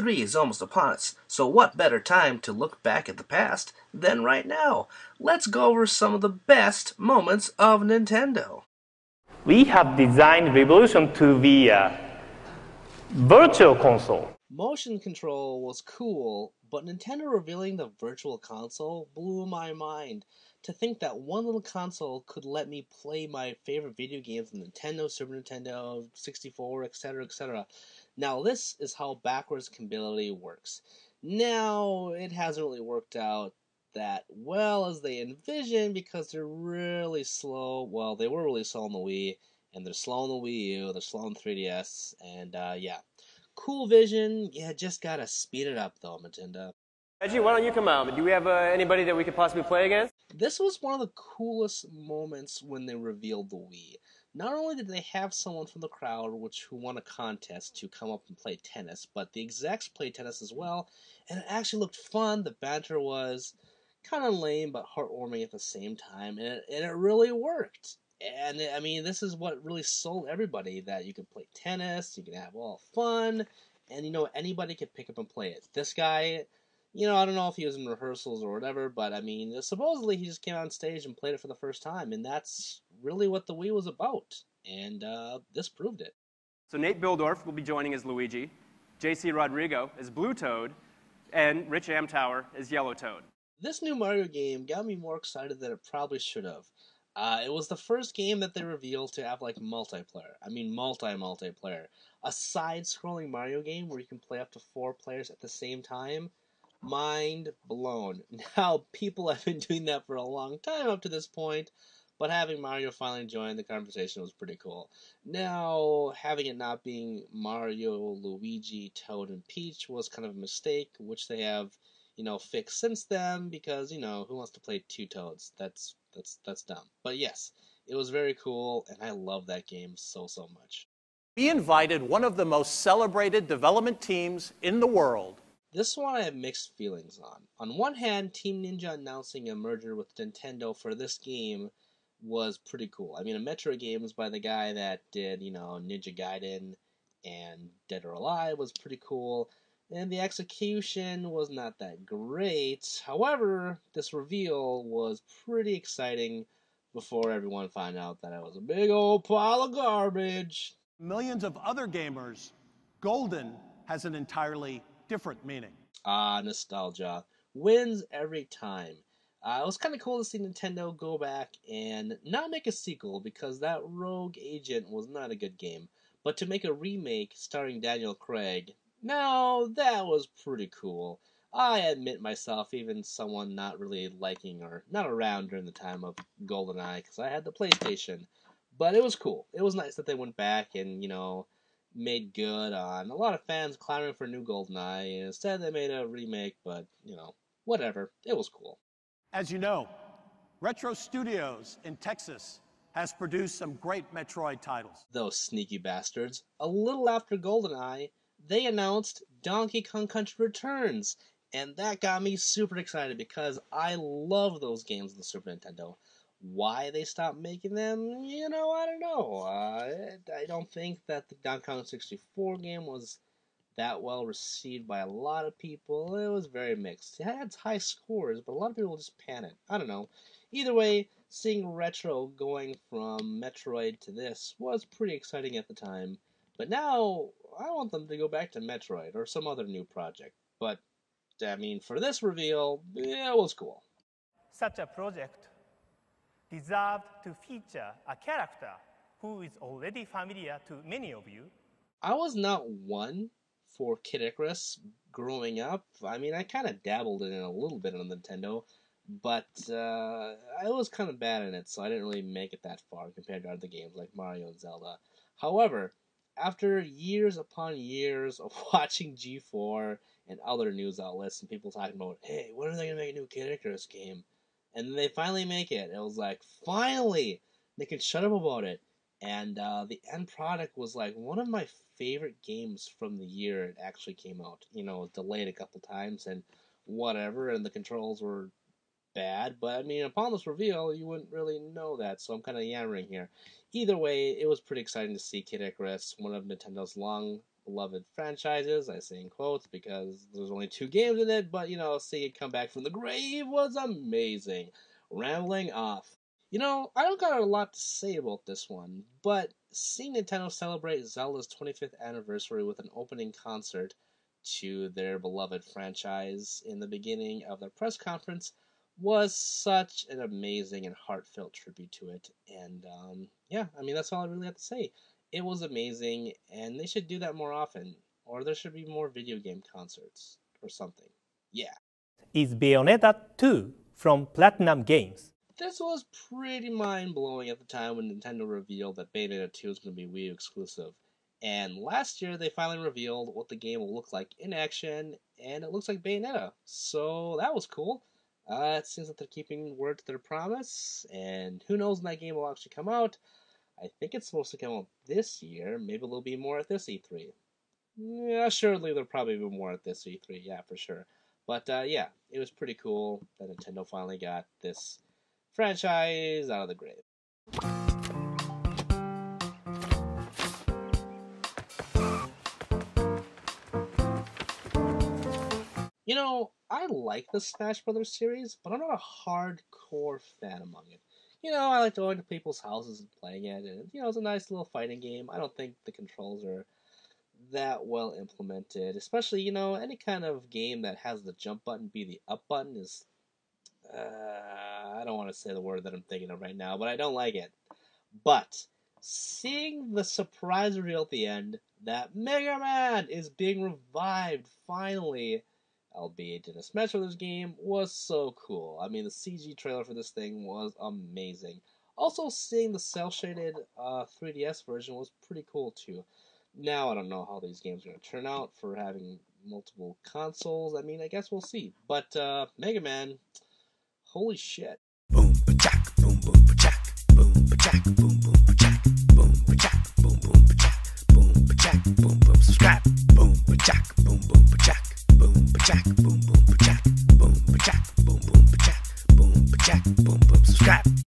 3 is almost upon us, so what better time to look back at the past than right now? Let's go over some of the best moments of Nintendo. We have designed Revolution to be a virtual console. Motion control was cool, but Nintendo revealing the Virtual Console blew my mind. To think that one little console could let me play my favorite video games on Nintendo, Super Nintendo, 64, etc., etc. Now this is how backwards compatibility works. Now, it hasn't really worked out that well as they envisioned because they're really slow. Well, they were really slow on the Wii, and they're slow on the Wii U, they're slow on the 3DS, and yeah. Cool vision, yeah, just gotta speed it up though, Nintendo. Reggie, why don't you come out? Do we have anybody that we could possibly play against? This was one of the coolest moments when they revealed the Wii. Not only did they have someone from the crowd who won a contest to come up and play tennis, but the execs played tennis as well, and it actually looked fun. The banter was kind of lame but heartwarming at the same time, and it really worked. And I mean, this is what really sold everybody, that you could play tennis, you can have all fun, and anybody could pick up and play it. This guy, I don't know if he was in rehearsals or whatever, but I mean, supposedly he just came on stage and played it for the first time, and that's really what the Wii was about, and this proved it. So Nate Bildorf will be joining as Luigi, JC Rodrigo as Blue Toad, and Rich Amtower as Yellow Toad. This new Mario game got me more excited than it probably should have. It was the first game that they revealed to have, like, multiplayer. I mean, multiplayer. A side-scrolling Mario game where you can play up to 4 players at the same time. Mind blown. Now, people have been doing that for a long time up to this point, but having Mario finally join the conversation was pretty cool. Now, having it not being Mario, Luigi, Toad, and Peach was kind of a mistake, which they have, fixed since then, because, who wants to play 2 Toads? That's dumb. But yes, it was very cool, and I love that game so much. We invited one of the most celebrated development teams in the world. This one I have mixed feelings on. On one hand, Team Ninja announcing a merger with Nintendo for this game was pretty cool. I mean, a Metroid game was by the guy that did, Ninja Gaiden and Dead or Alive was pretty cool. And the execution was not that great. However, this reveal was pretty exciting before everyone found out that it was a big old pile of garbage. Millions of other gamers, Golden has an entirely different meaning. Nostalgia wins every time. It was kind of cool to see Nintendo go back and not make a sequel, because that Rogue Agent was not a good game, but to make a remake starring Daniel Craig. Now, that was pretty cool. I admit myself, even someone not really liking or not around during the time of GoldenEye, because I had the PlayStation. But it was cool. It was nice that they went back and, made good on a lot of fans clamoring for a new GoldenEye. And instead, they made a remake, but, whatever. It was cool. As you know, Retro Studios in Texas has produced some great Metroid titles. Those sneaky bastards. A little after GoldenEye, they announced Donkey Kong Country Returns, and that got me super excited because I love those games on the Super Nintendo. Why they stopped making them, I don't know. I don't think that the Donkey Kong 64 game was that well received by a lot of people. It was very mixed. It had high scores, but a lot of people just panicked. I don't know. Either way, seeing Retro going from Metroid to this was pretty exciting at the time. But now, I want them to go back to Metroid or some other new project. But, I mean, for this reveal, yeah, it was cool. Such a project deserved to feature a character who is already familiar to many of you. I was not one for Kid Icarus growing up. I mean, I kind of dabbled in it a little bit on Nintendo, but I was kind of bad in it, so I didn't really make it that far compared to other games like Mario and Zelda. However, after years upon years of watching G4 and other news outlets and people talking about, hey, when are they going to make a new Kid Icarus game? And then they finally make it. It was like, finally! They can shut up about it. And the end product was like one of my favorite games from the year it actually came out. It was delayed a couple times and whatever, and the controls were bad. But, I mean, upon this reveal, you wouldn't really know that, so I'm kind of yammering here. Either way, it was pretty exciting to see Kid Icarus, one of Nintendo's long beloved franchises. I say in quotes because there's only 2 games in it, but seeing it come back from the grave was amazing. Rambling off. I don't got a lot to say about this one, but seeing Nintendo celebrate Zelda's 25th anniversary with an opening concert to their beloved franchise in the beginning of their press conference was such an amazing and heartfelt tribute to it. And yeah, I mean, that's all I really have to say. It was amazing, and they should do that more often, or there should be more video game concerts or something. Yeah. Is Bayonetta 2 from Platinum Games. This was pretty mind-blowing at the time when Nintendo revealed that Bayonetta 2 is going to be Wii U exclusive. And last year, they finally revealed what the game will look like in action, and it looks like Bayonetta. So that was cool. It seems that they're keeping word to their promise, and who knows when that game will actually come out. I think it's supposed to come out this year. Maybe there'll be more at this E3. Yeah, surely there'll probably be more at this E3, yeah, for sure. But yeah, it was pretty cool that Nintendo finally got this franchise out of the grave. I like the Smash Brothers series, but I'm not a hardcore fan among it. I like going to people's houses and playing it, and, it's a nice little fighting game. I don't think the controls are that well implemented, especially, any kind of game that has the jump button be the up button is, I don't want to say the word that I'm thinking of right now, but I don't like it. But seeing the surprise reveal at the end that Mega Man is being revived finally, albeit in a Smash Brothers game, was so cool. I mean, the CG trailer for this thing was amazing. Also, seeing the cel-shaded 3DS version was pretty cool too. Now, I don't know how these games are going to turn out for having multiple consoles. I mean, I guess we'll see. But Mega Man, holy shit. Boom, ba-jack, boom, boom, ba-jack, boom, ba-jack, boom, boom, ba-jack, boom, ba-jack, boom, boom, ba-jack, boom, ba-jack, boom, boom, subscribe, boom, ba-jack, boom, boom, ba-jack, boom, ba-jack, boom, boom, ba-jack, boom, ba-jack, boom, boom, ba-jack, boom, ba-jack, boom, boom, subscribe.